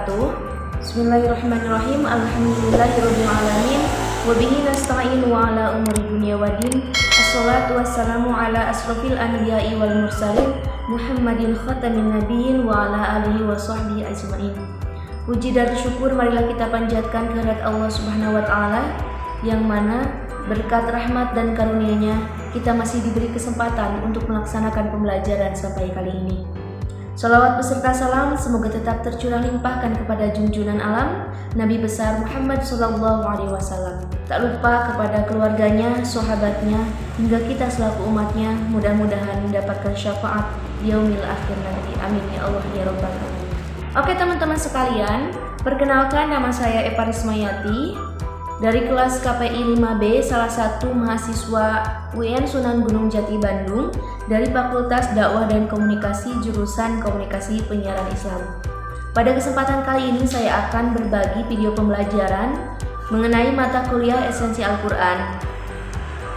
wabarakatuh. Bismillahirrahmanirrahim. Alhamdulillahirabbil alamin. Wa bihi nasta'in wa ala umuri dunya waddin. Assalatu wassalamu ala asrofil anbiya'i wal mursalin Muhammadin khatamin nabiyyin wa ala alihi wa sahbihi ajma'in. Puji dan syukur marilah kita panjatkan kehadirat Allah Subhanahu wa taala, yang mana berkat rahmat dan karunia-Nya kita masih diberi kesempatan untuk melaksanakan pembelajaran sampai kali ini. Salawat beserta salam semoga tetap tercurah limpahkan kepada junjungan alam Nabi besar Muhammad SAW. Tak lupa kepada keluarganya, sahabatnya, hingga kita selaku umatnya, mudah-mudahan mendapatkan syafaat di yaumil akhir nanti. Amin ya Allah ya Rabbal alamin. Oke teman-teman sekalian, perkenalkan nama saya Eva Rismayati dari kelas KPI 5B, salah satu mahasiswa UIN Sunan Gunung Jati Bandung dari Fakultas Dakwah dan Komunikasi jurusan Komunikasi Penyiaran Islam. Pada kesempatan kali ini saya akan berbagi video pembelajaran mengenai mata kuliah Esensi Al-Quran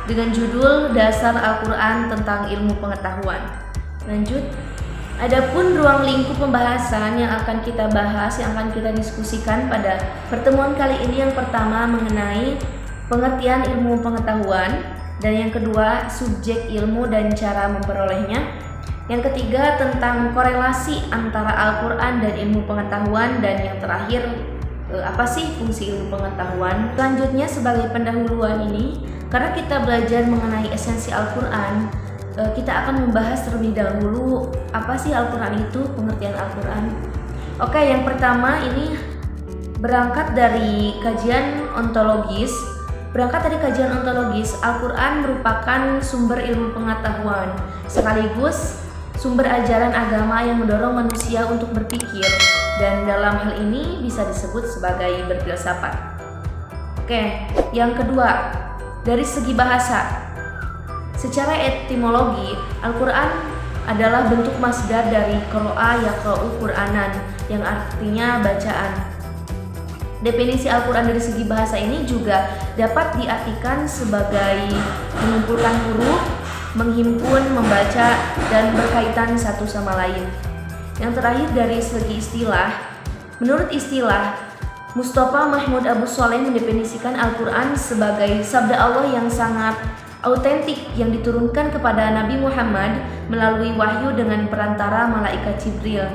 dengan judul Dasar Al-Quran tentang Ilmu Pengetahuan. Lanjut. Adapun ruang lingkup pembahasan yang akan kita bahas, yang akan kita diskusikan pada pertemuan kali ini, yang pertama mengenai pengertian ilmu pengetahuan, dan yang kedua subjek ilmu dan cara memperolehnya, yang ketiga tentang korelasi antara Al-Quran dan ilmu pengetahuan, dan yang terakhir apa sih fungsi ilmu pengetahuan. Selanjutnya sebagai pendahuluan ini, karena kita belajar mengenai esensi Al-Quran, kita akan membahas terlebih dahulu apa sih Al-Quran itu, pengertian Al-Quran. Oke, yang pertama ini berangkat dari kajian ontologis. Al-Quran merupakan sumber ilmu pengetahuan sekaligus sumber ajaran agama yang mendorong manusia untuk berpikir, dan dalam hal ini bisa disebut sebagai berfilsafat. Oke, yang kedua dari segi bahasa. Secara etimologi, Al-Quran adalah bentuk masdar dari qara'a yaqra'u Qur'anan, yang artinya bacaan. Definisi Al-Quran dari segi bahasa ini juga dapat diartikan sebagai mengumpulkan huruf, menghimpun, membaca, dan berkaitan satu sama lain. Yang terakhir dari segi istilah, menurut istilah, Mustafa Mahmud Abu Sholeh mendefinisikan Al-Quran sebagai sabda Allah yang sangat autentik yang diturunkan kepada Nabi Muhammad melalui wahyu dengan perantara malaikat Jibril.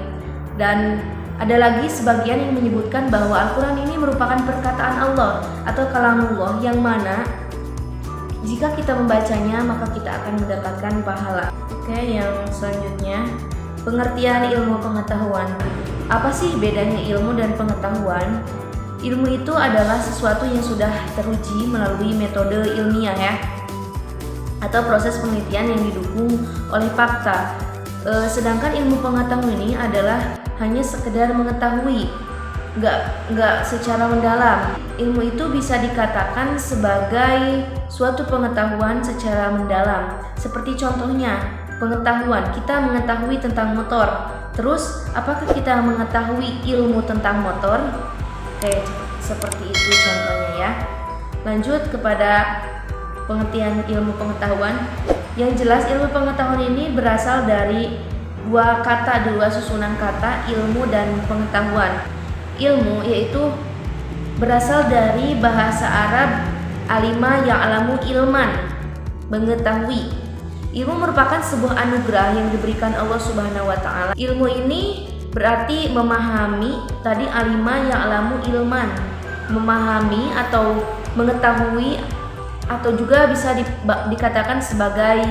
Dan ada lagi sebagian yang menyebutkan bahwa Al-Quran ini merupakan perkataan Allah atau kalamullah, yang mana jika kita membacanya maka kita akan mendapatkan pahala. Oke, yang selanjutnya pengertian ilmu pengetahuan. Apa sih bedanya ilmu dan pengetahuan? Ilmu itu adalah sesuatu yang sudah teruji melalui metode ilmiah ya, atau proses penelitian yang didukung oleh fakta. Sedangkan ilmu pengetahuan ini adalah hanya sekedar mengetahui, nggak secara mendalam. Ilmu itu bisa dikatakan sebagai suatu pengetahuan secara mendalam. Seperti contohnya pengetahuan, kita mengetahui tentang motor. Terus apakah kita mengetahui ilmu tentang motor? Oke, seperti itu contohnya ya. Lanjut kepada pengertian ilmu pengetahuan. Yang jelas ilmu pengetahuan ini berasal dari dua susunan kata, ilmu dan pengetahuan. Ilmu yaitu berasal dari bahasa Arab alima ya'lamu ilman, mengetahui. Ilmu merupakan sebuah anugerah yang diberikan Allah Subhanahu wa taala. Ilmu ini berarti memahami, tadi alima ya'lamu ilman, memahami atau mengetahui, atau juga bisa dikatakan sebagai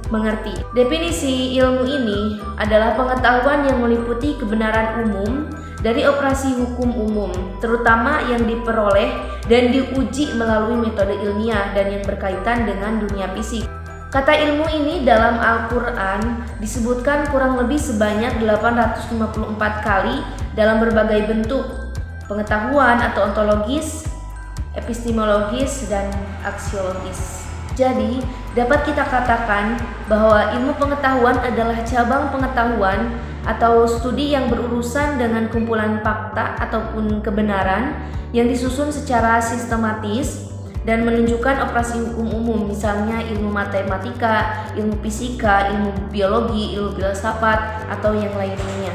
mengerti. Definisi ilmu ini adalah pengetahuan yang meliputi kebenaran umum dari operasi hukum umum, terutama yang diperoleh dan diuji melalui metode ilmiah dan yang berkaitan dengan dunia fisik. Kata ilmu ini dalam Al-Quran disebutkan kurang lebih sebanyak 854 kali dalam berbagai bentuk: pengetahuan atau ontologis, epistemologis, dan aksiologis. Jadi, dapat kita katakan bahwa ilmu pengetahuan adalah cabang pengetahuan atau studi yang berurusan dengan kumpulan fakta ataupun kebenaran yang disusun secara sistematis dan menunjukkan operasi hukum umum, misalnya ilmu matematika, ilmu fisika, ilmu biologi, ilmu filsafat, atau yang lainnya.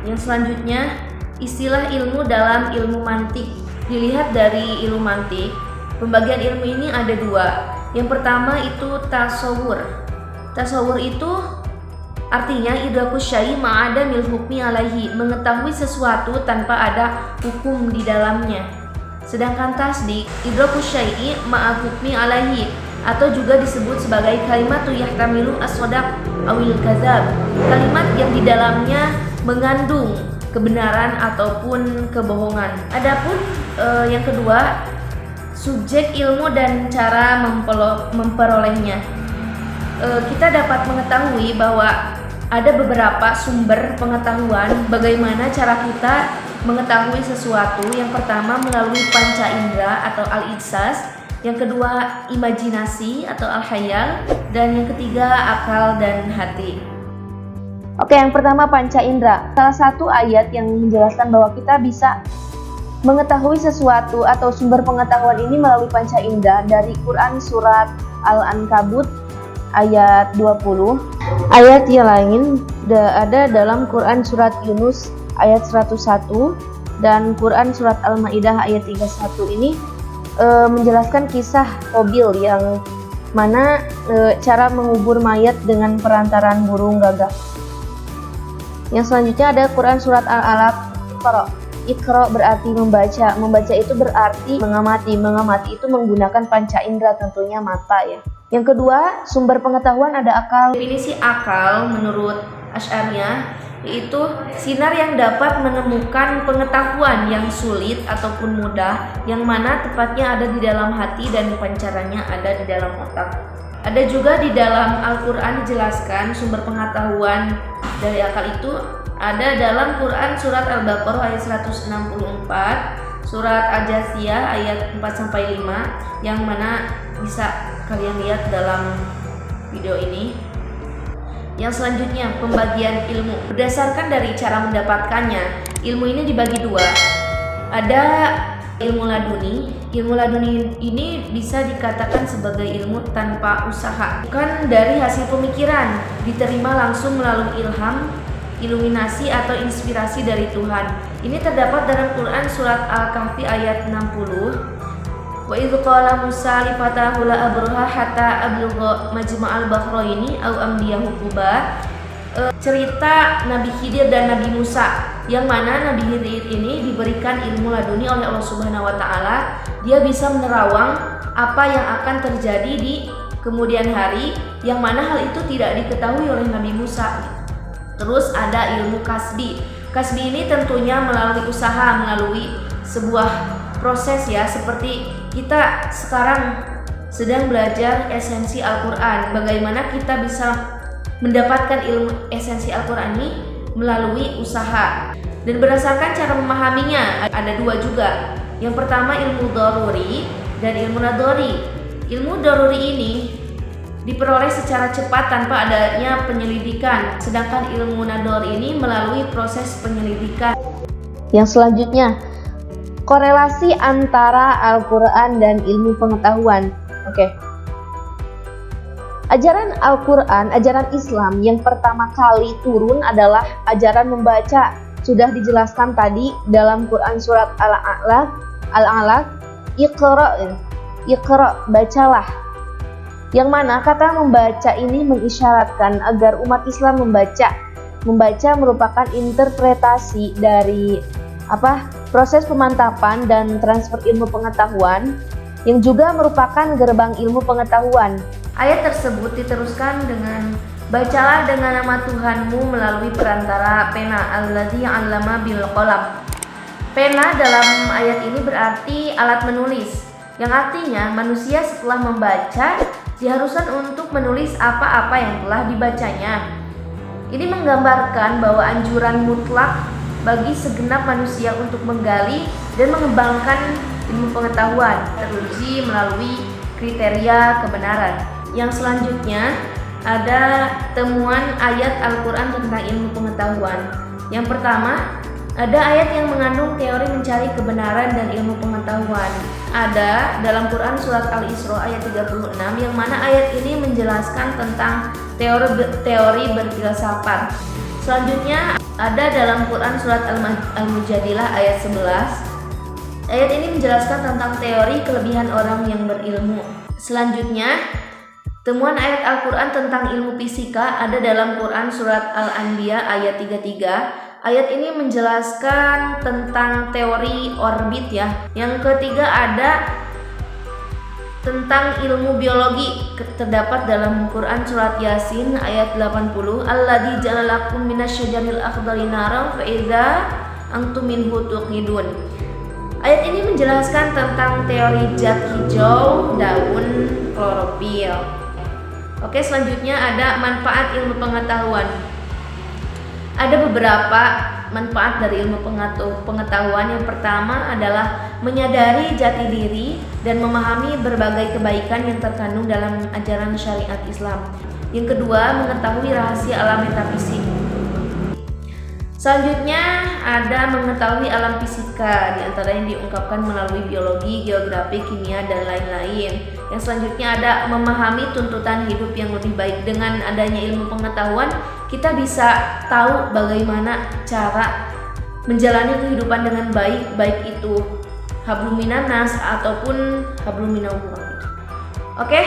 Yang selanjutnya, istilah ilmu dalam ilmu mantik. Dilihat dari ilmu mantik, pembagian ilmu ini ada dua. Yang pertama itu tasawur. Tasawur itu artinya idrakus syai' ma'adamil hukmi alaihi, mengetahui sesuatu tanpa ada hukum di dalamnya. Sedangkan tasdik, idrakus syai' ma'a hukmi alaihi, atau juga disebut sebagai kalimatu yahtamilu as-shadaq awil kadzab, kalimat yang di dalamnya mengandung kebenaran ataupun kebohongan. Adapun yang kedua, subjek ilmu dan cara memperolehnya. Kita dapat mengetahui bahwa ada beberapa sumber pengetahuan bagaimana cara kita mengetahui sesuatu. Yang pertama melalui panca indera atau al-ihsas, yang kedua imajinasi atau al-khayal, dan yang ketiga akal dan hati. Oke, yang pertama panca indera. Salah satu ayat yang menjelaskan bahwa kita bisa mengetahui sesuatu atau sumber pengetahuan ini melalui panca indera dari Quran surat Al-Ankabut ayat 20. Ayat yang lain ada dalam Quran surat Yunus ayat 101 dan Quran surat Al-Maidah ayat 31. Ini menjelaskan kisah Qabil yang mana cara mengubur mayat dengan perantaran burung gagak. Yang selanjutnya ada Quran surat Al-Alaq. Iqra berarti membaca. Membaca itu berarti mengamati. Mengamati itu menggunakan panca indera, tentunya mata ya. Yang kedua, sumber pengetahuan ada akal. Definisi akal menurut Asy'ariyah yaitu sinar yang dapat menemukan pengetahuan yang sulit ataupun mudah, yang mana tepatnya ada di dalam hati dan pancarannya ada di dalam otak. Ada juga di dalam Al-Quran dijelaskan sumber pengetahuan dari akal itu ada dalam Quran surat Al-Baqarah ayat 164, surat Al-Jasiyah ayat 4-5, yang mana bisa kalian lihat dalam video ini. Yang selanjutnya, pembagian ilmu. Berdasarkan dari cara mendapatkannya, ilmu ini dibagi dua. Ada ilmu laduni. Ilmu laduni ini bisa dikatakan sebagai ilmu tanpa usaha, bukan dari hasil pemikiran, diterima langsung melalui ilham, iluminasi atau inspirasi dari Tuhan. Ini terdapat dalam Quran surat Al-Kahfi ayat 60. Wa idz qala Musa li fatahu la abruha hatta ablugha majma'al bahraini aw amdiyahu quba. Cerita Nabi Khidir dan Nabi Musa, yang mana Nabi Khidir ini diberikan ilmu laduni oleh Allah Subhanahu wa taala. Dia bisa menerawang apa yang akan terjadi di kemudian hari, yang mana hal itu tidak diketahui oleh Nabi Musa. Terus ada ilmu kasbi. Kasbi ini tentunya melalui usaha, melalui sebuah proses ya, seperti kita sekarang sedang belajar esensi Al-Quran. Bagaimana kita bisa mendapatkan ilmu esensi Al-Quran ini melalui usaha. Dan berdasarkan cara memahaminya ada dua juga. Yang pertama ilmu daruri dan ilmu nadori. Ilmu daruri ini diperoleh secara cepat tanpa adanya penyelidikan, sedangkan ilmu nadori ini melalui proses penyelidikan. Yang selanjutnya, korelasi antara Al-Quran dan ilmu pengetahuan. Oke. Ajaran Al-Quran, ajaran Islam yang pertama kali turun adalah ajaran membaca. Sudah dijelaskan tadi dalam Quran surat Al-Alaq, Iqra, bacalah. Yang mana kata membaca ini mengisyaratkan agar umat Islam membaca. Membaca merupakan interpretasi dari proses pemantapan dan transfer ilmu pengetahuan, yang juga merupakan gerbang ilmu pengetahuan. Ayat tersebut diteruskan dengan bacalah dengan nama Tuhanmu melalui perantara pena, alladzi 'allama bil qalam. Pena dalam ayat ini berarti alat menulis, yang artinya manusia setelah membaca diharuskan untuk menulis apa-apa yang telah dibacanya. Ini menggambarkan bahwa anjuran mutlak bagi segenap manusia untuk menggali dan mengembangkan ilmu pengetahuan, teruji melalui kriteria kebenaran. Yang selanjutnya ada temuan ayat Al-Quran tentang ilmu pengetahuan. Yang pertama, ada ayat yang mengandung teori mencari kebenaran dan ilmu pengetahuan. Ada dalam Quran surat Al-Isra ayat 36, yang mana ayat ini menjelaskan tentang teori berfilsafat. Selanjutnya ada dalam Quran surat Al-Mujadilah ayat 11. Ayat ini menjelaskan tentang teori kelebihan orang yang berilmu. Selanjutnya, temuan ayat Al-Quran tentang ilmu fisika ada dalam Quran surat Al-Anbiya ayat 33. Ayat ini menjelaskan tentang teori orbit ya. Yang ketiga ada tentang ilmu biologi, terdapat dalam Quran surat Yasin ayat 80. Alladzi ja'alakum minasyajaril akhdari naran fa idza antum minhu tuqidun. Ayat ini menjelaskan tentang teori zat hijau daun klorofil. Oke, selanjutnya ada manfaat ilmu pengetahuan. Ada beberapa manfaat dari ilmu pengetahuan. Yang pertama adalah menyadari jati diri dan memahami berbagai kebaikan yang terkandung dalam ajaran syariat Islam. Yang kedua, mengetahui rahasia alam metafisik. Selanjutnya ada mengetahui alam fisika, diantaranya diungkapkan melalui biologi, geografi, kimia, dan lain-lain. Yang selanjutnya ada memahami tuntutan hidup yang lebih baik. Dengan adanya ilmu pengetahuan, kita bisa tahu bagaimana cara menjalani kehidupan dengan baik, baik itu hablum minan nas ataupun hablum minallah. Oke?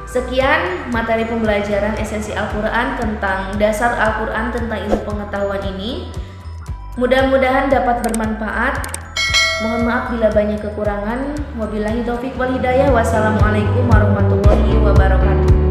Sekian materi pembelajaran esensi Al-Quran tentang dasar Al-Quran tentang ilmu pengetahuan ini. Mudah-mudahan dapat bermanfaat. Mohon maaf bila banyak kekurangan. Wabillahi taufiq wal hidayah. Wassalamualaikum warahmatullahi wabarakatuh.